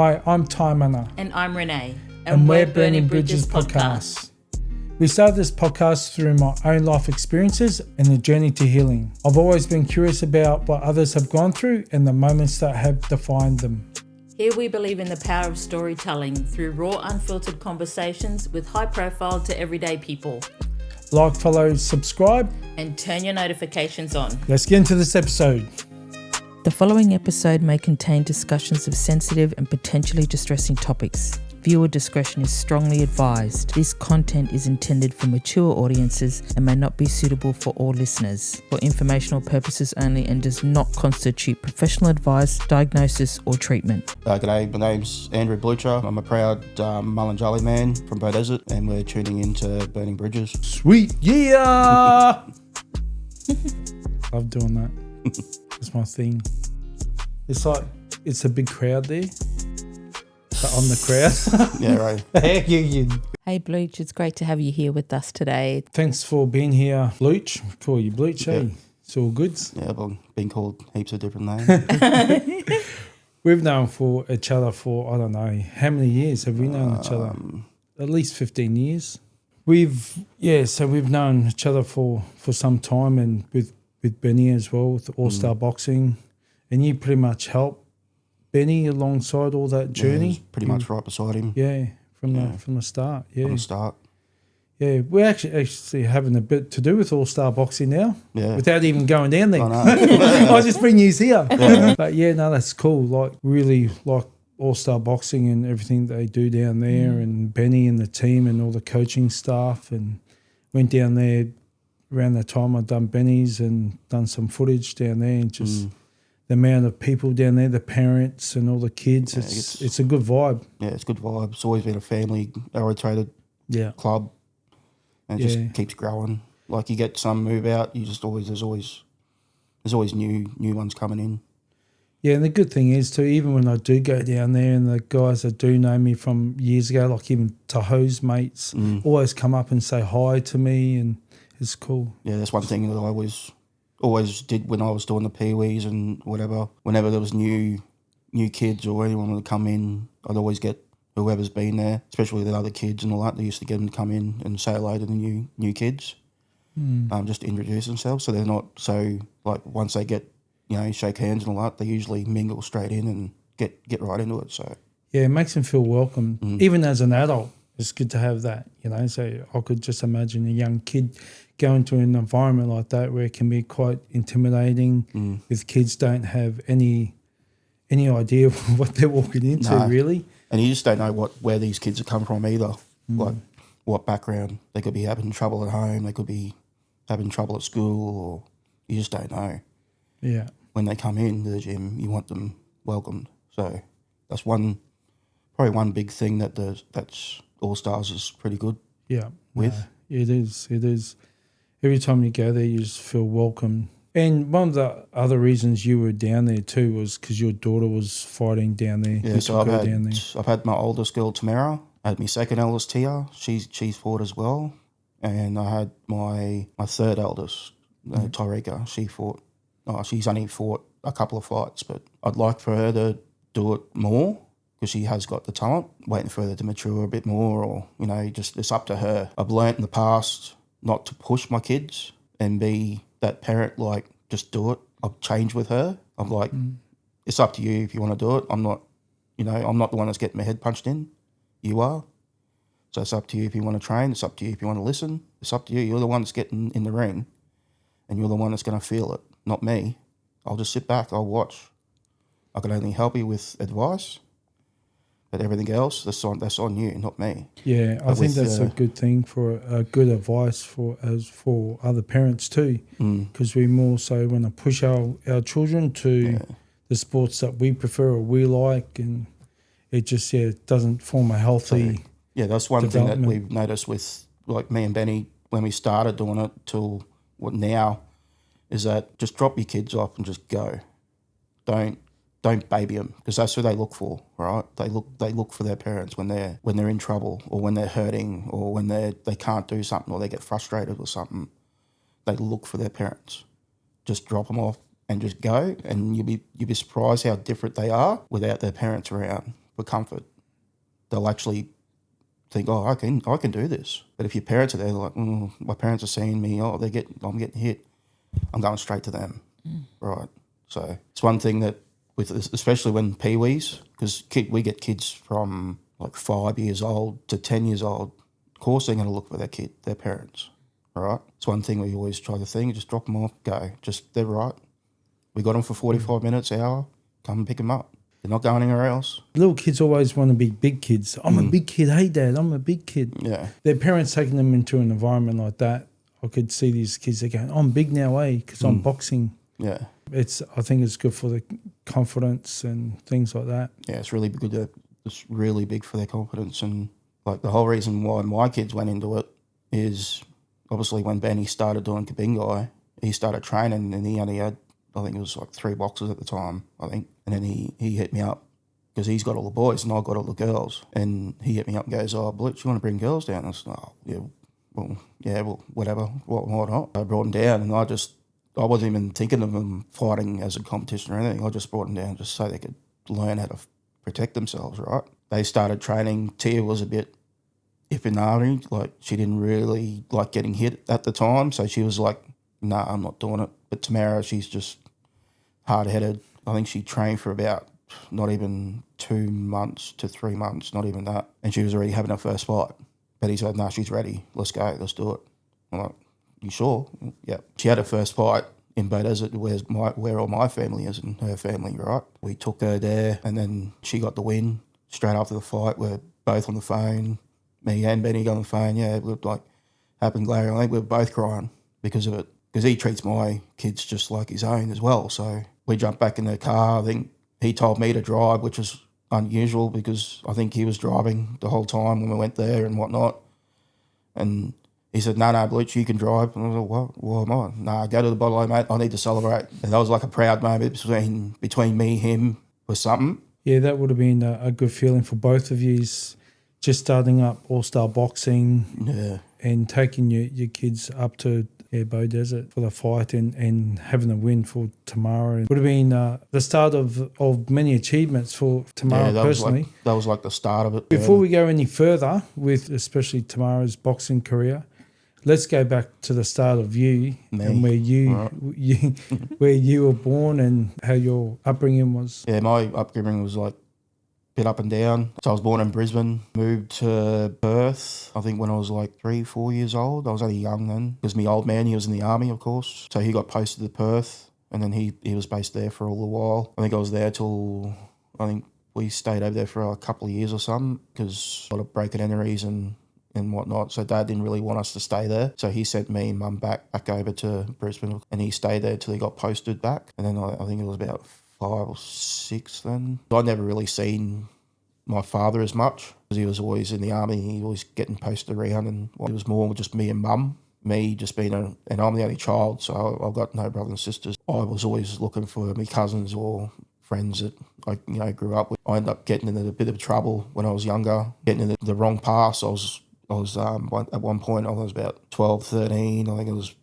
Hi, I'm Taimana. And I'm Renee. And we're Burning Bridges podcast. We started this podcast through my own life experiences and the journey to healing. I've always been curious about what others have gone through and the moments that have defined them. Here we believe in the power of storytelling through raw, unfiltered conversations with high profile to everyday people. Like, follow, subscribe. And turn your notifications on. Let's get into this episode. The following episode may contain discussions of sensitive and potentially distressing topics. Viewer discretion is strongly advised. This content is intended for mature audiences and may not be suitable for all listeners, for informational purposes only, and does not constitute professional advice, diagnosis or treatment. G'day, my name's Andrew Blucher. I'm a proud Mullinjali man from Bow Desert, and we're tuning into Burning Bridges. Sweet, yeah! Love doing that. It's my thing. It's like, it's a big crowd there. So I'm the crowd. Yeah, right. Hey Bluch, it's great to have you here with us today. Thanks for being here, Bluch. We call you Bluch, Yep. hey? It's all good. Yeah, I've been called heaps of different names. We've known for each other for, I don't know, how many years have we known each other? At least 15 years. We've known each other for some time, and with Benny as well, with All-Star Boxing. And you pretty much helped Benny alongside all that journey. Yeah, pretty much right beside him. Yeah, from the start. Yeah, From the start. Yeah, we're actually having a bit to do with All-Star Boxing now. Yeah. Without even going down there. I know. I just bring you here. Yeah. But yeah, no, that's cool. Like, really like All-Star Boxing and everything they do down there, and Benny and the team and all the coaching staff, and went down there around the time I'd done Benny's and done some footage down there, and just the amount of people down there, the parents and all the kids, Yeah, it's a good vibe. Yeah, it's a good vibe. It's always been a family-orientated club, and it just keeps growing. Like, you get some move out, there's always new ones coming in. Yeah, and the good thing is too, even when I do go down there, and the guys that do know me from years ago, like even Tahoe's mates, always come up and say hi to me, and it's cool. Yeah, that's one thing that I always did when I was doing the peewees and whatever. Whenever there was new kids or anyone would come in, I'd always get whoever's been there, especially the other kids and all that. They used to get them to come in and say hello to the new kids, just to introduce themselves. So they're not so, like, once they get, shake hands and all that, they usually mingle straight in and get right into it. So yeah, it makes them feel welcome. Even as an adult, it's good to have that, So I could just imagine a young kid going to an environment like that where it can be quite intimidating, with kids don't have any idea what they're walking into, really. And you just don't know where these kids have come from either, like what background. They could be having trouble at home, they could be having trouble at school, or you just don't know. Yeah. When they come into the gym, you want them welcomed. So that's probably one big thing that's All Stars is pretty good. Yeah. With. It is. Every time you go there, you just feel welcome. And one of the other reasons you were down there too was because your daughter was fighting down there. Yeah, so I've had my oldest girl, Tamara. I had my second eldest, Tia. She's fought as well. And I had my third eldest, Tyreka. She fought. She's only fought a couple of fights, but I'd like for her to do it more because she has got the talent. Waiting for her to mature a bit more, or, just it's up to her. I've learnt in the past not to push my kids and be that parent, like, just do it. I've changed with her. I'm like, it's up to you if you want to do it. I'm not the one that's getting my head punched in. You are. So it's up to you if you want to train. It's up to you if you want to listen. It's up to you. You're the one that's getting in the ring, and you're the one that's going to feel it, not me. I'll just sit back. I'll watch. I can only help you with advice, but everything else, that's on you, not me. Yeah, I think that's a good thing for good advice for other parents too, because we more so want to push our children to the sports that we prefer or we like, and it just doesn't form a healthy. Yeah, that's one thing that we've noticed with, like, me and Benny when we started doing it till what now, is that just drop your kids off and just go. Don't baby them, because that's who they look for, right? They look for their parents when they're in trouble, or when they're hurting, or when they can't do something, or they get frustrated or something. They look for their parents. Just drop them off and just go, and you'll be surprised how different they are without their parents around. for comfort. They'll actually think, oh, I can do this. But if your parents are there, they're like, my parents are seeing me, I'm getting hit, I'm going straight to them, right? So it's one thing that, especially when peewees, because we get kids from like 5 years old to 10 years old, of course they're going to look for their parents, right? It's one thing we always try to think, just drop them off, go, they're right. We got them for 45 minutes, hour, come and pick them up. They're not going anywhere else. Little kids always want to be big kids. I'm a big kid. Hey, Dad, I'm a big kid. Yeah. Their parents taking them into an environment like that, I could see these kids, they're going, I'm big now, because I'm boxing. Yeah. I think it's good for the confidence and things like that. Yeah, it's really good. It's really big for their confidence. And like the whole reason why my kids went into it is obviously when Benny started doing Kabingai, he started training and he only had, I think it was like 3 boxes at the time, I think. And then he hit me up because he's got all the boys and I've got all the girls. And he hit me up and goes, oh, Blitz, you want to bring girls down? I said, oh, well, whatever, why not? I brought them down and I wasn't even thinking of them fighting as a competition or anything. I just brought them down just so they could learn how to protect themselves, right? They started training. Tia was a bit iffy, like she didn't really like getting hit at the time. So she was like, nah, I'm not doing it. But Tamara, she's just hard-headed. I think she trained for about not even 2 months to 3 months, not even that. And she was already having her first fight. But he said, no, she's ready. Let's go. Let's do it. I'm like, you sure? Yeah. She had her first fight in Bay Desert, where all my family is and her family, right? We took her there and then she got the win straight after the fight. We're both on the phone. Me and Benny got on the phone. Yeah, it looked like happened glaring. I think we were both crying because of it. Because he treats my kids just like his own as well. So we jumped back in the car. I think he told me to drive, which was unusual because I think he was driving the whole time when we went there and whatnot. And he said, no, Blucher, you can drive. And I was like, what? Why am I? Nah, go to the bottle, mate. I need to celebrate. And that was like a proud moment between me and him or something. Yeah, that would have been a good feeling for both of you, just starting up All-Star Boxing and taking your kids up to Bow Desert for the fight and having a win for Tamara. It would have been the start of many achievements for Tamara personally. That was like the start of it. Before we go any further with especially Tamara's boxing career, let's go back to the start of you and where where you were born and how your upbringing was. Yeah, my upbringing was like a bit up and down. So I was born in Brisbane, moved to Perth, I think when I was like 3-4 years old. I was only young then because my old man, he was in the army, of course. So he got posted to Perth and then he was based there for a little while. I think I was there till, I think we stayed over there for a couple of years or something because a lot of break and entries and whatnot. So Dad didn't really want us to stay there. So he sent me and Mum back over to Brisbane and he stayed there till he got posted back. And then I think it was about 5 or 6 then. I'd never really seen my father as much because he was always in the army. He was always getting posted around and it was more just me and Mum. Me just being and I'm the only child, so I've got no brothers and sisters. I was always looking for my cousins or friends that I grew up with. I ended up getting into a bit of trouble when I was younger, getting into the wrong paths. I was at one point, I was about 12, 13. I think I was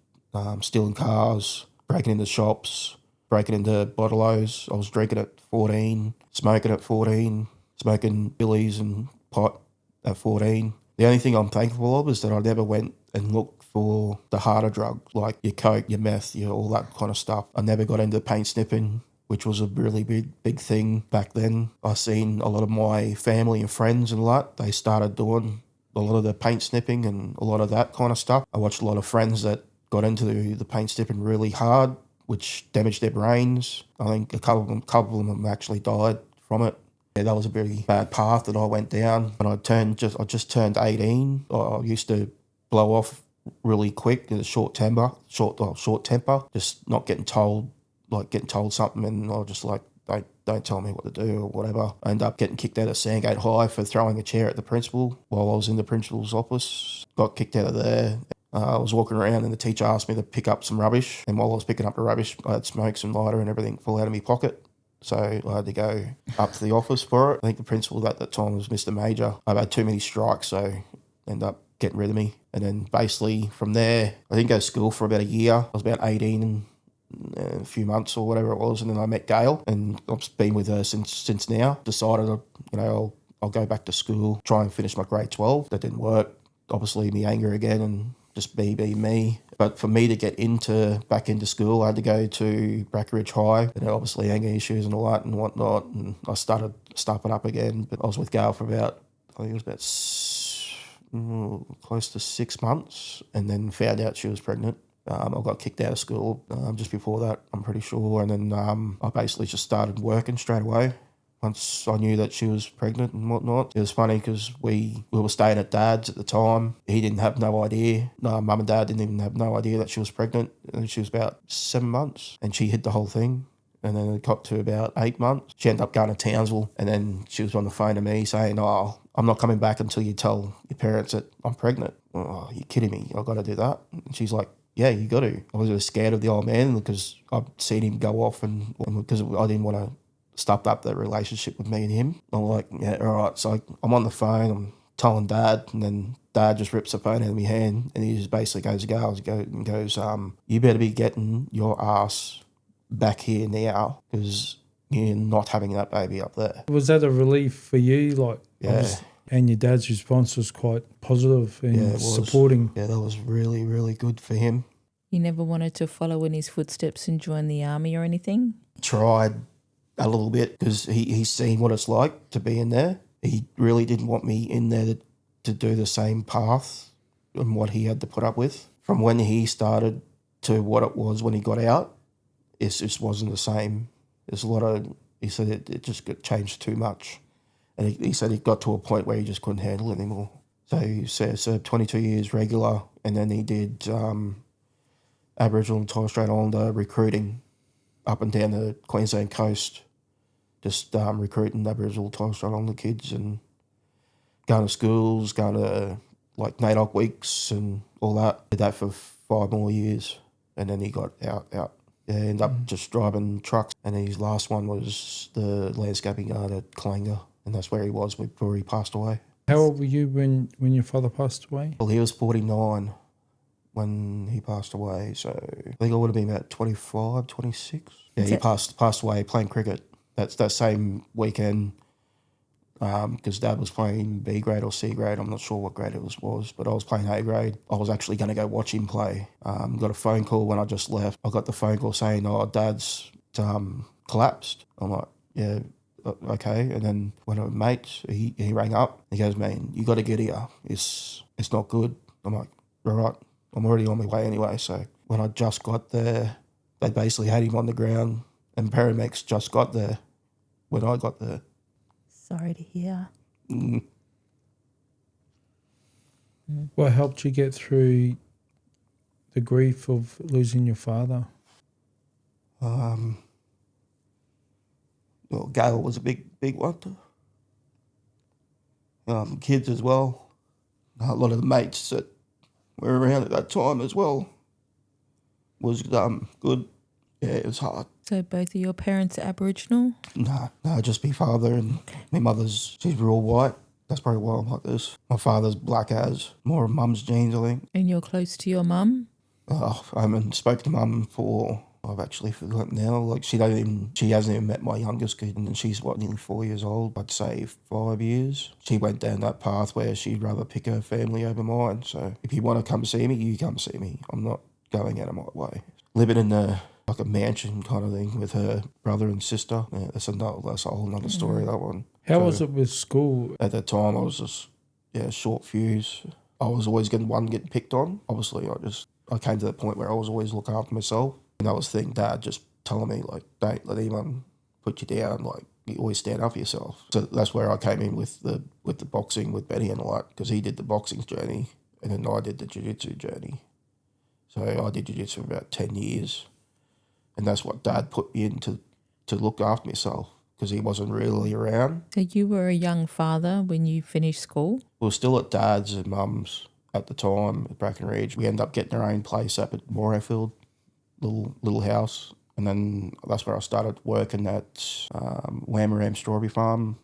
stealing cars, breaking into shops, breaking into bottle-os. I was drinking at 14, smoking at 14, smoking billies and pot at 14. The only thing I'm thankful of is that I never went and looked for the harder drugs, like your coke, your meth, all that kind of stuff. I never got into paint sniffing, which was a really big thing back then. I seen a lot of my family and friends and they started doing a lot of the paint snipping and a lot of that kind of stuff. I watched a lot of friends that got into the paint snipping really hard, which damaged their brains. I think a couple of them actually died from it. Yeah, that was a very bad path that I went down. When I just turned 18, I used to blow off really quick in a short temper, just not getting told something and I was just like, don't tell me what to do or whatever. I ended up getting kicked out of Sandgate High for throwing a chair at the principal while I was in the principal's office. Got kicked out of there. I was walking around and the teacher asked me to pick up some rubbish. And while I was picking up the rubbish, I had smoke, some lighter and everything fall out of my pocket. So I had to go up to the office for it. I think the principal at that time was Mr. Major. I've had too many strikes, so I ended up getting rid of me. And then basically from there, I didn't go to school for about a year. I was about 18 a few months or whatever it was, and then I met Gail, and I've been with her since now. Decided, I'll go back to school, try and finish my grade 12. That didn't work. Obviously, me anger again, and just be me. But for me to get back into school, I had to go to Brackenridge High, and obviously anger issues and all that and whatnot. And I started stepping up again. But I was with Gail for about, I think it was about close to 6 months, and then found out she was pregnant. I got kicked out of school just before that, I'm pretty sure. And then I basically just started working straight away once I knew that she was pregnant and whatnot. It was funny because we were staying at Dad's at the time. He didn't have no idea. No, Mum and Dad didn't even have no idea that she was pregnant. And she was about 7 months, and she hid the whole thing. And then it got to about 8 months. She ended up going to Townsville, and then she was on the phone to me saying, "Oh, I'm not coming back until you tell your parents that I'm pregnant." "Oh, you're kidding me. I've got to do that." And she's like, "Yeah, you got to." I was really scared of the old man because I've seen him go off, and because I didn't want to stop up that relationship with me and him. I'm like, yeah, all right. So I'm on the phone, I'm telling Dad, and then Dad just rips the phone out of my hand, and he just basically goes, "You better be getting your ass back here now, because you're not having that baby up there." Was that a relief for you? Like, Yeah. And your dad's response was quite positive and Yeah, it was. supporting. Yeah, that was really, really good for him. You never wanted to follow in his footsteps and join the army or anything? Tried a little bit because he's seen what it's like to be in there. He really didn't want me in there to do the same path and what he had to put up with. From when he started to what it was when he got out, it just wasn't the same. There's a lot of, he said it just got changed too much. And he said it got to a point where he just couldn't handle it anymore. So he served 22 years regular, and then he did Aboriginal and Torres Strait Islander recruiting up and down the Queensland coast, just recruiting Aboriginal and Torres Strait Islander kids and going to schools, going to like NAIDOC weeks and all that. Did that for 5 more years, and then he got out. Yeah, ended up just driving trucks, and his last one was the landscaping yard at Kalanga, and that's where he was before he passed away. How old were you when your father passed away? Well, he was 49 when he passed away, so I think I would have been about 25, 26. Yeah, he passed away playing cricket. That's that same weekend, because Dad was playing B grade or C grade. I'm not sure what grade it was, but I was playing A grade. I was actually going to go watch him play. Got a phone call when I just left. I got the phone call saying, "Oh, Dad's collapsed." I'm like, "Yeah, okay." And then one of my mates, he rang up. He goes, "Man, you got to get here. It's not good." I'm like, "All right, I'm already on my way anyway." So when I just got there, they basically had him on the ground, and paramedics just got there when I got there. Sorry to hear. What helped you get through the grief of losing your father? Well, Gail was a big one. Kids as well. A lot of the mates that were around at that time as well was good. Yeah, it was hard. So both of your parents are Aboriginal? No, just my father, and my mother's, she's real white. That's probably why I'm like this. My father's black as, more of Mum's genes, I think. And you're close to your mum? I haven't spoken to Mum for, I've actually forgotten now. Like she hasn't even met my youngest kid, and she's nearly 4 years old. I'd say 5 years. She went down that path where she'd rather pick her family over mine. So if you want to come see me, you come see me. I'm not going out of my way. Living in like a mansion kind of thing with her brother and sister. Yeah, that's a whole nother story, that one. How was it with school? At that time, I was just, short fuse. I was always getting picked on. Obviously, I came to the point where I was always looking after myself. And that was the thing, Dad just telling me, like, don't let anyone put you down. Like, you always stand up for yourself. So that's where I came in with the boxing with Benny and all that, because he did the boxing journey, and then I did the jiu-jitsu journey. So I did jiu-jitsu for about 10 years. And that's what Dad put me in to look after myself, because he wasn't really around. So you were a young father when you finished school? We were still at Dad's and Mum's at the time at Brackenridge. We ended up getting our own place up at Morayfield, little house. And then that's where I started working at Wamaram Strawberry Farm,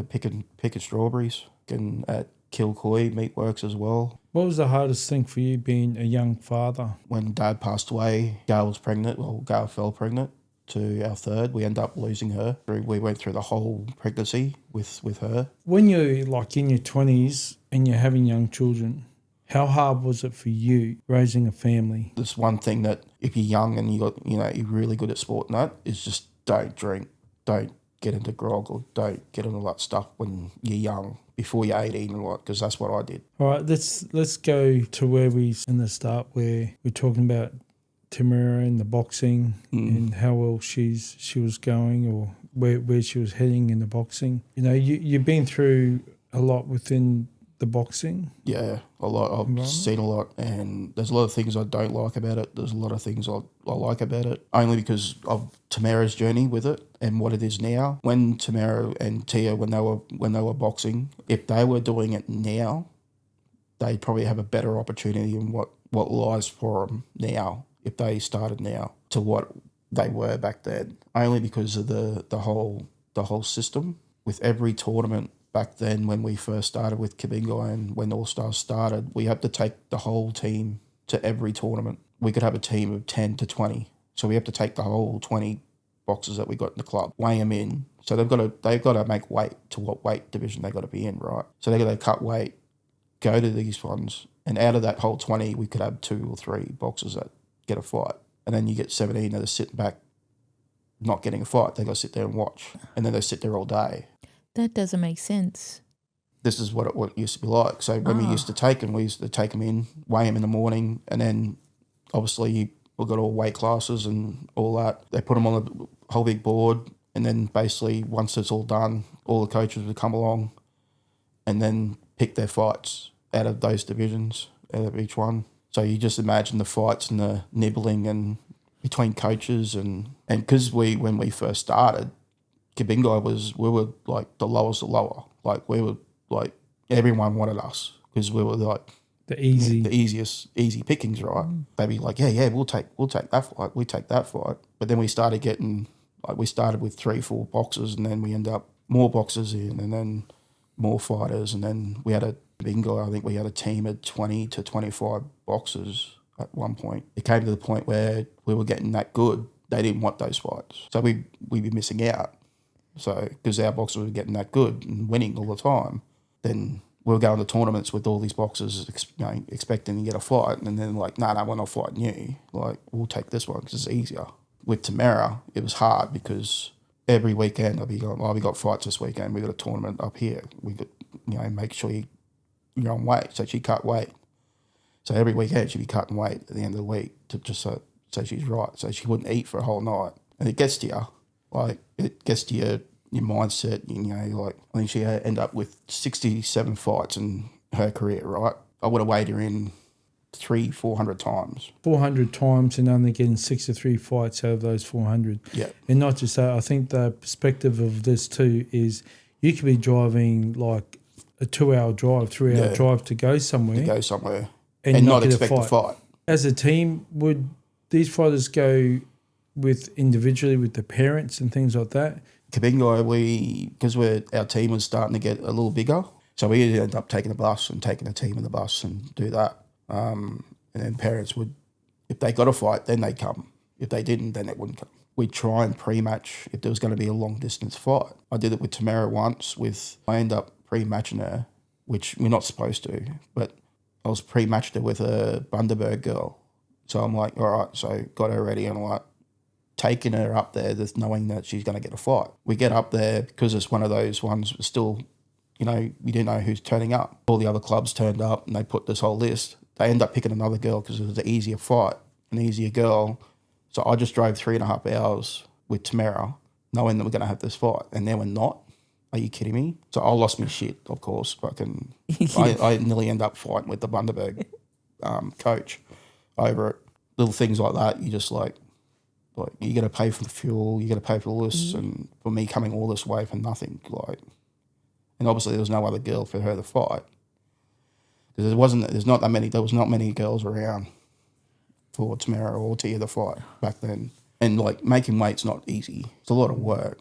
picking strawberries, and at Kilcoy Meatworks as well. What was the hardest thing for you being a young father? When Dad passed away, Gail fell pregnant to our third. We ended up losing her. We went through the whole pregnancy with her. When you're like in your 20s and you're having young children, how hard was it for you raising a family? There's one thing that if you're young and you're really good at sport and that, is just don't drink, don't get into grog, or don't get into that stuff when you're young, before you're 18 and what, because that's what I did. All right, let's go to where we in the start, where we're talking about Tamara and the boxing and how well she was going, or where she was heading in the boxing. You know, you've been through a lot within the boxing. Yeah, a lot. I've seen a lot, and there's a lot of things I don't like about it. There's a lot of things I like about it, only because of Tamara's journey with it and what it is now. When Tamara and Tia, when they were boxing, if they were doing it now, they'd probably have a better opportunity in what lies for them now if they started now to what they were back then. Only because of the whole system with every tournament. Back then, when we first started with Kabingo and when All Stars started, we had to take the whole team to every tournament. We could have a team of 10 to 20. So we have to take the whole 20 boxers that we got in the club, weigh them in. So they've got to make weight to what weight division they got to be in, right? So they got to cut weight, go to these ones, and out of that whole 20, we could have 2 or 3 boxers that get a fight. And then you get 17 that are sitting back, not getting a fight. They got to sit there and watch. And then they sit there all day. That doesn't make sense. This is what it used to be like. So when we used to take them in, weigh them in the morning, and then obviously we've got all weight classes and all that. They put them on the whole big board, and then basically once it's all done, all the coaches would come along and then pick their fights out of those divisions, out of each one. So you just imagine the fights and the nibbling and between coaches, and because when we first started, Kabingo we were like the lowest of lower. Like we were like, everyone wanted us because we were like the easy pickings, right? They'd be like, yeah, we'll take that fight. We take that fight. But then we started getting, like, we started with 3-4 boxers, and then we end up more boxers in, and then more fighters, and then we had a Kabingo. I think we had a team of 20 to 25 boxers at one point. It came to the point where we were getting that good, they didn't want those fights, so we'd be missing out. So, because our boxers were getting that good and winning all the time, then we were going to tournaments with all these boxers, expecting to get a fight, and then like, no, we're not fighting you. Like, we'll take this one because it's easier. With Tamara, it was hard because every weekend I'd be going, we got fights this weekend. We got a tournament up here. We got, make sure you're on weight. So she cut weight. So every weekend she'd be cutting weight at the end of the week to just so she's right. So she wouldn't eat for a whole night, and it gets to you. Like, it gets to your mindset, like, I think she ended up with 67 fights in her career, right? I would have weighed her in 400 times. 400 times and only getting 63 fights out of those 400. Yeah. And not just that, I think the perspective of this too is you could be driving like a 2-hour drive, 3-hour drive to go somewhere. And not expect a fight. As a team, would these fighters go individually with the parents and things like that? Kabingo, because our team was starting to get a little bigger, so we ended up taking a bus and taking a team in the bus and do that. And then parents would, if they got a fight, then they'd come. If they didn't, then they wouldn't come. We'd try and pre-match if there was going to be a long-distance fight. I did it with Tamara once. I ended up pre-matching her, which we're not supposed to, but I was pre-matched her with a Bundaberg girl. So I'm like, all right, so got her ready, and I'm like, taking her up there, just knowing that she's going to get a fight. We get up there because it's one of those ones still, we didn't know who's turning up. All the other clubs turned up and they put this whole list. They end up picking another girl because it was an easier fight, an easier girl. So I just drove 3.5 hours with Tamara knowing that we're going to have this fight, and then we're not. Are you kidding me? So I lost my shit, of course. I nearly end up fighting with the Bundaberg coach over it. Little things like that, you just like you got to pay for the fuel, you got to pay for all this, and for me coming all this way for nothing, and obviously there was no other girl for her to fight. Because there was not many girls around for Tamara or Tia to fight back then, and making weight's not easy. It's a lot of work,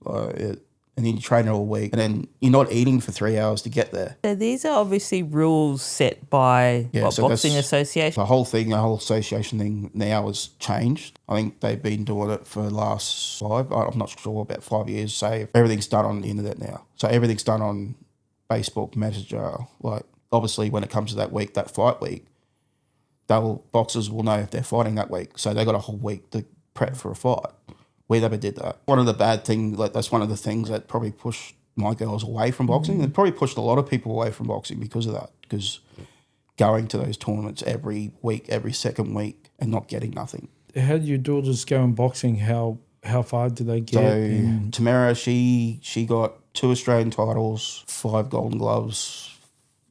and and then you train all week, and then you're not eating for 3 hours to get there. So these are obviously rules set by Boxing Association. The whole association thing now has changed. I think they've been doing it for the last I'm not sure, about 5 years. So everything's done on the internet now. So everything's done on Facebook, Messenger. Like, obviously, when it comes to that fight week, boxers will know if they're fighting that week. So they got a whole week to prep for a fight. We never did that. One of the bad things, that's one of the things that probably pushed my girls away from boxing. It probably pushed a lot of people away from boxing because of that. Because going to those tournaments every week, every second week, and not getting nothing. How did your daughters go in boxing? How far did they get? So Tamara, she got 2 Australian titles, 5 Golden Gloves,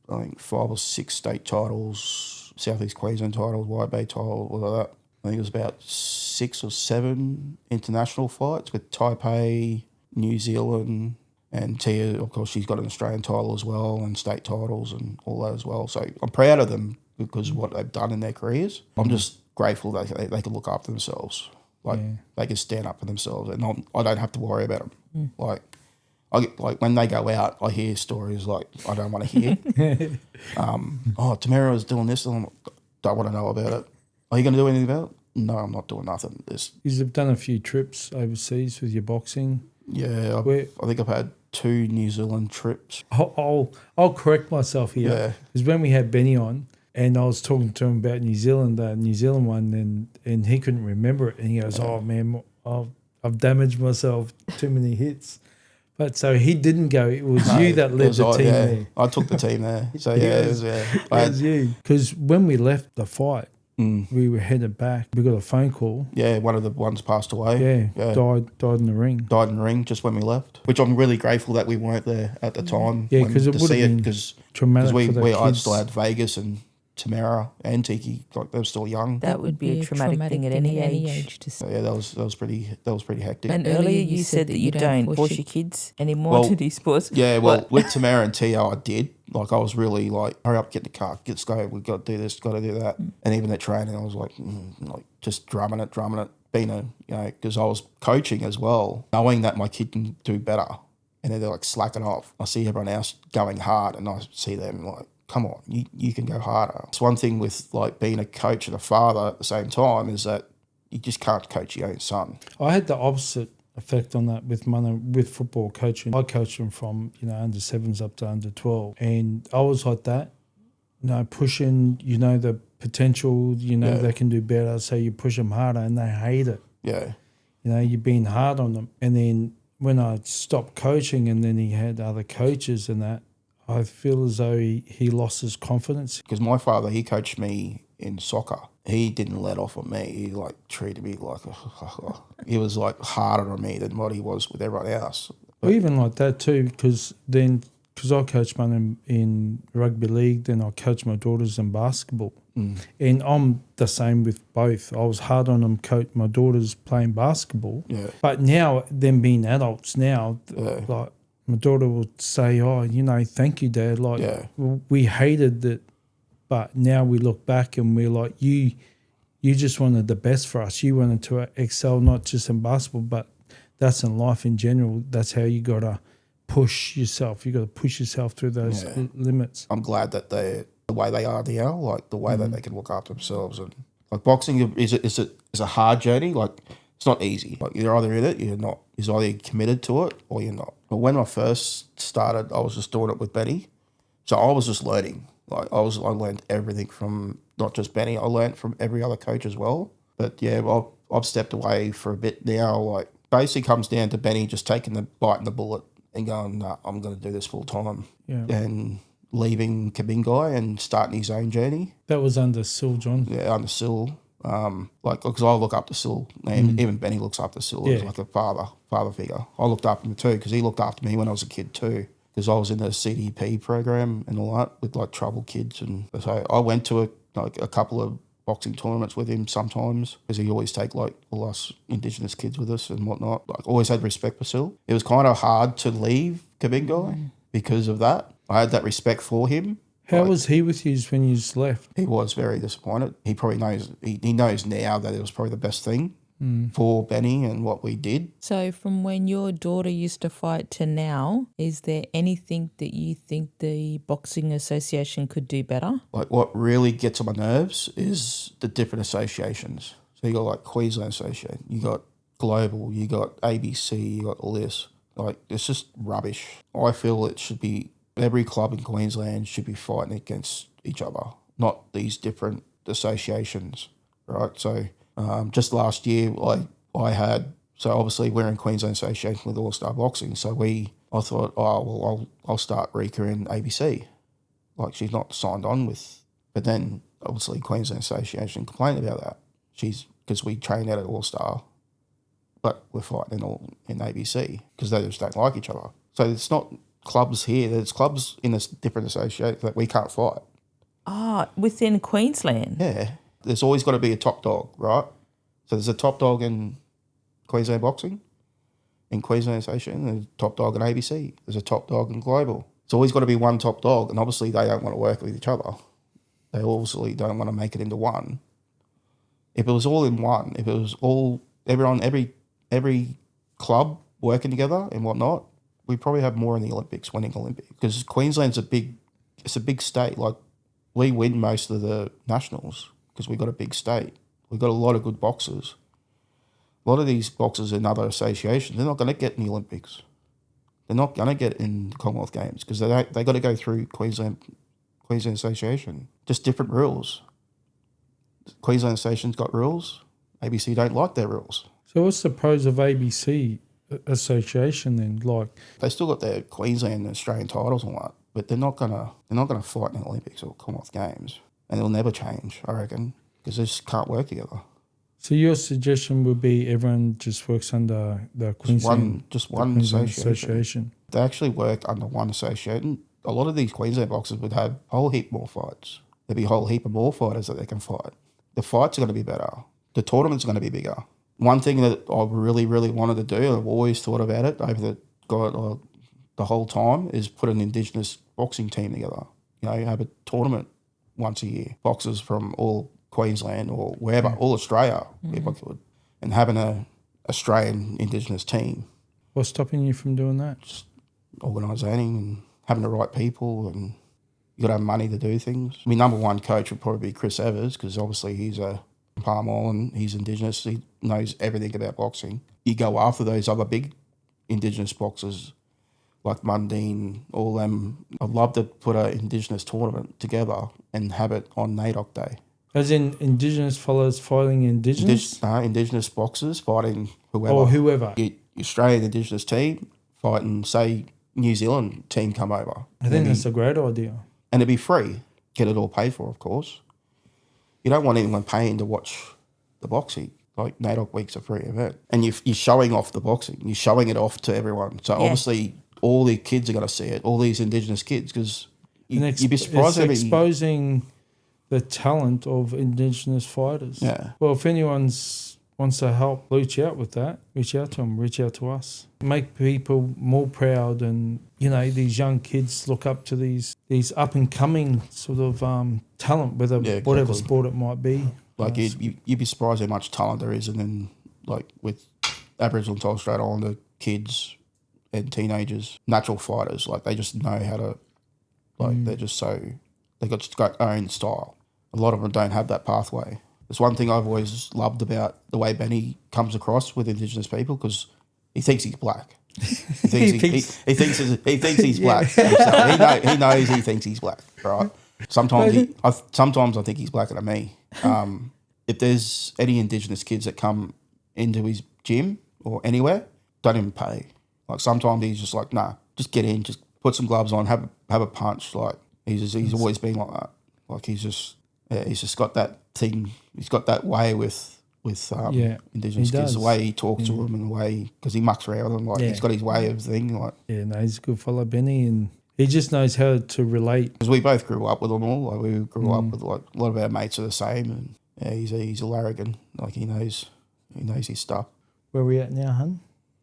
I think 5 or 6 state titles, Southeast Queensland titles, White Bay title, all of that. I think it was about 6 or 7 international fights with Taipei, New Zealand, and Tia, of course, she's got an Australian title as well, and state titles and all that as well. So I'm proud of them because of what they've done in their careers. I'm just grateful that they can look after themselves. They can stand up for themselves, and I don't have to worry about them. Like when they go out, I hear stories like I don't want to hear. Tamara was doing this, and I don't want to know about it. Are you going to do anything about it? No, I'm not doing nothing. You've done a few trips overseas with your boxing. Yeah, I think I've had 2 New Zealand trips. I'll correct myself here. Because when we had Benny on, and I was talking to him about New Zealand one, and he couldn't remember it, and he goes, "Oh man, I've damaged myself. Too many hits." But so he didn't go. It was you that led the team there. I took the team there. So it was you. Because when we left the fight, we were headed back. We got a phone call. Yeah, one of the ones passed away. Yeah. Died in the ring. Died in the ring just when we left, which I'm really grateful that we weren't there at the time. Yeah, because it would have been traumatic for the kids. I still had Vegas and Tamara and Tiki, like they were still young. That would be a traumatic thing at any age. Yeah, that was pretty hectic. And earlier you said that you don't force your kids anymore to do sports. Yeah, with Tamara and Tia, I did. Like, I was really like, hurry up, get in the car, let's go, we've got to do this, got to do that. And even at training, I was like just drumming it, being because I was coaching as well, knowing that my kid can do better. And then they're like slacking off. I see everyone else going hard, and I see them like, come on, you can go harder. It's one thing with like being a coach and a father at the same time is that you just can't coach your own son. I had the opposite effect on that with football coaching. I coached them from under 7s up to under 12, and I was like that, pushing, the potential, they can do better, so you push them harder, and they hate it. Yeah, you're being hard on them, and then when I stopped coaching, and then he had other coaches and that, I feel as though he lost his confidence. Because my father, he coached me in soccer. He didn't let off on me. He treated me like he was harder on me than what he was with everyone else. Well, even like that too, because I coached mine in rugby league, then I coached my daughters in basketball. And I'm the same with both. I was hard on them, coach my daughters playing basketball. Yeah. But now, them being adults now, like, my daughter would say, thank you, Dad. We hated it, but now we look back and we're like, you just wanted the best for us. You wanted to excel, not just in basketball, but that's in life in general. That's how you got to push yourself. You got to push yourself through those limits. I'm glad that they're the way they are now, like the way that they can look after themselves. And like boxing is a hard journey. Like, it's not easy. Like, you're either in it, you're not. You're either committed to it or you're not. But when I first started, I was just doing it with Benny. So I was just learning. Like, I learned everything from not just Benny. I learned from every other coach as well. But yeah, I've stepped away for a bit now. Like, basically comes down to Benny just taking the bite and the bullet and going, nah, I'm going to do this full time. Yeah. And leaving Kabingai and starting his own journey. That was under Sil, John. Yeah, under Sil. Because I look up to Sil, and even Benny looks up to Sil as like a father figure. I looked up to him too because he looked after me when I was a kid too. Because I was in the CDP program and all that with like troubled kids, and so I went to a couple of boxing tournaments with him sometimes because he always take like all us Indigenous kids with us and whatnot. Like, always had respect for Sil. It was kind of hard to leave Kabingai because of that. I had that respect for him. How was he with you when you left? He was very disappointed. He probably knows, he knows now that it was probably the best thing for Benny and what we did. So from when your daughter used to fight to now, is there anything that you think the Boxing Association could do better? Like what really gets on my nerves is the different associations. So you got like Queensland Association, you got Global, you got ABC, you got all this. Like it's just rubbish. I feel it should be every club in Queensland should be fighting against each other, not these different associations, right? So just last year, so obviously we're in Queensland Association with All Star Boxing, so I thought, I'll start Rika in ABC. Like she's not signed on with, but then obviously Queensland Association complained about that. Because we train out at All Star, but we're fighting in ABC because they just don't like each other. So it's not clubs here, there's clubs in a different association that we can't fight. Within Queensland? Yeah. There's always got to be a top dog, right? So there's a top dog in Queensland Boxing, in Queensland Association, there's a top dog in ABC, there's a top dog in Global. It's always got to be one top dog, and obviously they don't want to work with each other. They obviously don't want to make it into one. If it was all in one, if it was all, everyone, every club working together and whatnot, we'd probably have more in the Olympics, winning Olympics. Because Queensland's a big state. Like, we win most of the nationals because we've got a big state. We've got a lot of good boxers. A lot of these boxers in other associations, they're not going to get in the Olympics. They're not going to get in Commonwealth Games because they got to go through Queensland Association. Just different rules. Queensland Association's got rules. ABC don't like their rules. So what's the pros of ABC Association then? Like, they still got their Queensland and Australian titles and all that, but they're not gonna fight in the Olympics or Commonwealth Games, and it'll never change, I reckon, because they just can't work together. So your suggestion would be everyone just works under the Queensland one association. They actually work under one association. A lot of these Queensland boxers would have a whole heap more fights. There'd be a whole heap of more fighters that they can fight. The fights are going to be better. The tournaments are going to be bigger. One thing that I really, really wanted to do, and I've always thought about it over the whole time, is put an Indigenous boxing team together. You know, have a tournament once a year. Boxers from all Queensland or wherever, all Australia, if I could, and having a Australian Indigenous team. What's stopping you from doing that? Just organising and having the right people, and you got to have money to do things. I mean, number one coach would probably be Chris Evers, because obviously he's a Palm Island, he's Indigenous, he knows everything about boxing. You go after those other big Indigenous boxers like Mundine, all them. I'd love to put an Indigenous tournament together and have it on NAIDOC Day. As in Indigenous fellas fighting Indigenous? Indigenous boxers fighting whoever. Or whoever. Australian Indigenous team fighting, say, New Zealand team come over. I think that's a great idea. And it'd be free. Get it all paid for, of course. You don't want anyone paying to watch the boxing. Like, NAIDOC Week's a free event. And you're showing off the boxing. You're showing it off to everyone. So obviously all the kids are going to see it, all these Indigenous kids, because you'd be surprised. It's exposing the talent of Indigenous fighters. Yeah. Well, if anyone wants to help reach out with that, reach out to them, reach out to us. Make people more proud, and, you know, these young kids look up to these up-and-coming sort of talent, whatever sport it might be. Like, you'd be surprised how much talent there is, and then, like, with Aboriginal and Torres Strait Islander kids and teenagers, natural fighters, like, they just know how to, like, they're just so, they've got their own style. A lot of them don't have that pathway. It's one thing I've always loved about the way Benny comes across with Indigenous people, because he thinks he's black. He thinks he's black. He knows he thinks he's black, right? Sometimes I think he's blacker than me. If there's any Indigenous kids that come into his gym or anywhere, don't even pay. Like, sometimes he's just like, nah, just get in, just put some gloves on, have a punch. Like, he's always been like that. Like, he's just got that thing. He's got that way with Indigenous kids, the way he talks to them, and the way, because he mucks around them. Like, he's got his way of thing. Like, he's a good fella, Benny, and he just knows how to relate. Because we both grew up with them all. Like, we grew up with, like, a lot of our mates are the same, and he's a larrigan. Like, he knows his stuff. Where are we at now, hun?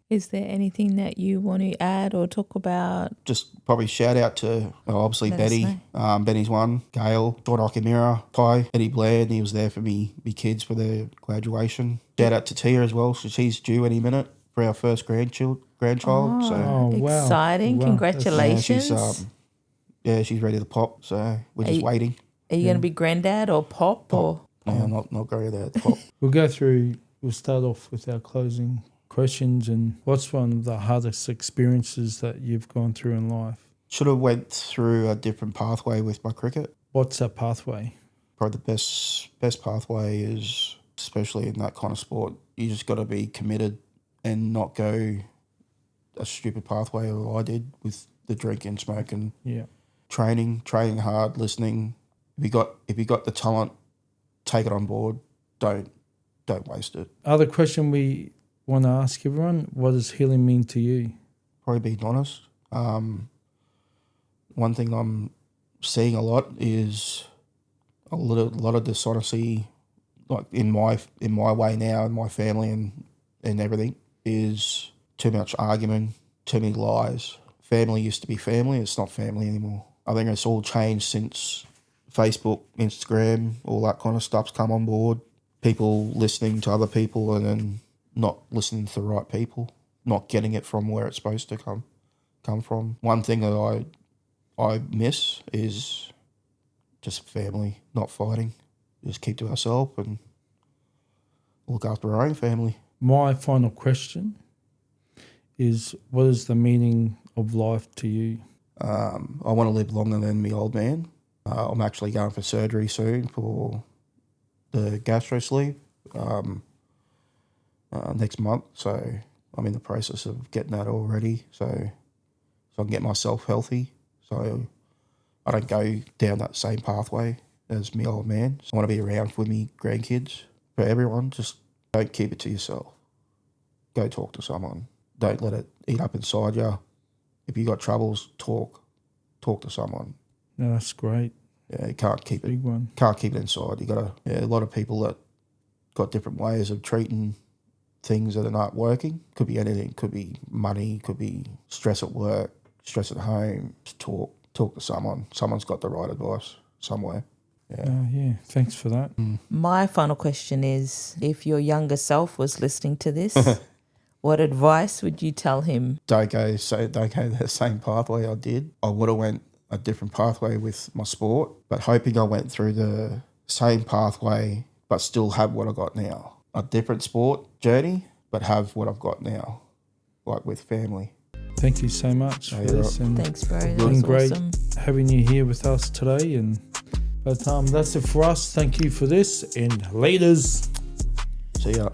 Is there anything that you want to add or talk about? Just probably shout out to, obviously, Betty. Benny's one. Gail, Sean Okimura, Pi, Eddie Blair. He was there for me kids for their graduation. Shout out to Tia as well. So she's due any minute for our first grandchild. Oh, wow. Exciting. Wow. Congratulations. She's ready to pop. So we're just waiting. Are you going to be granddad or pop? Or No, I'm not going there to pop. We'll start off with our closing questions. And what's one of the hardest experiences that you've gone through in life? Should have went through a different pathway with my cricket. What's that pathway? Probably the best pathway is, especially in that kind of sport, you just got to be committed and not go a stupid pathway like I did with the drinking, smoking, training hard, listening. If you got the talent, take it on board. Don't waste it. Other question we want to ask everyone: what does healing mean to you? Probably being honest. One thing I'm seeing a lot is a lot of dishonesty, like in my way now, in my family and everything, is too much argument, too many lies. Family used to be family. It's not family anymore. I think it's all changed since Facebook, Instagram, all that kind of stuff's come on board. People listening to other people and then not listening to the right people, not getting it from where it's supposed to come from. One thing that I miss is just family, not fighting. Just keep to ourselves and look after our own family. My final question is, what is the meaning of life to you? I want to live longer than my old man. I'm actually going for surgery soon for the gastro sleeve next month. So I'm in the process of getting that already. So I can get myself healthy. So I don't go down that same pathway as my old man. So I want to be around for me grandkids. For everyone, just don't keep it to yourself. Go talk to someone. Don't let it eat up inside you. If you got troubles, talk to someone. No, that's great. Yeah, you can't keep it. Big one. Can't keep it inside. You gotta. Yeah, a lot of people that got different ways of treating things that are not working. Could be anything. Could be money. Could be stress at work, stress at home. Just talk to someone. Someone's got the right advice somewhere. Yeah. Thanks for that. my final question is, if your younger self was listening to this, what advice would you tell him? Don't go the same pathway I did. I would have went a different pathway with my sport, but hoping I went through the same pathway but still have what I got now. A different sport journey, but have what I've got now, like with family. Thank you so much for this. And Thanks, bro. it's That been was great awesome. having you here with us today. But that's it for us. Thank you for this, and laters. See ya.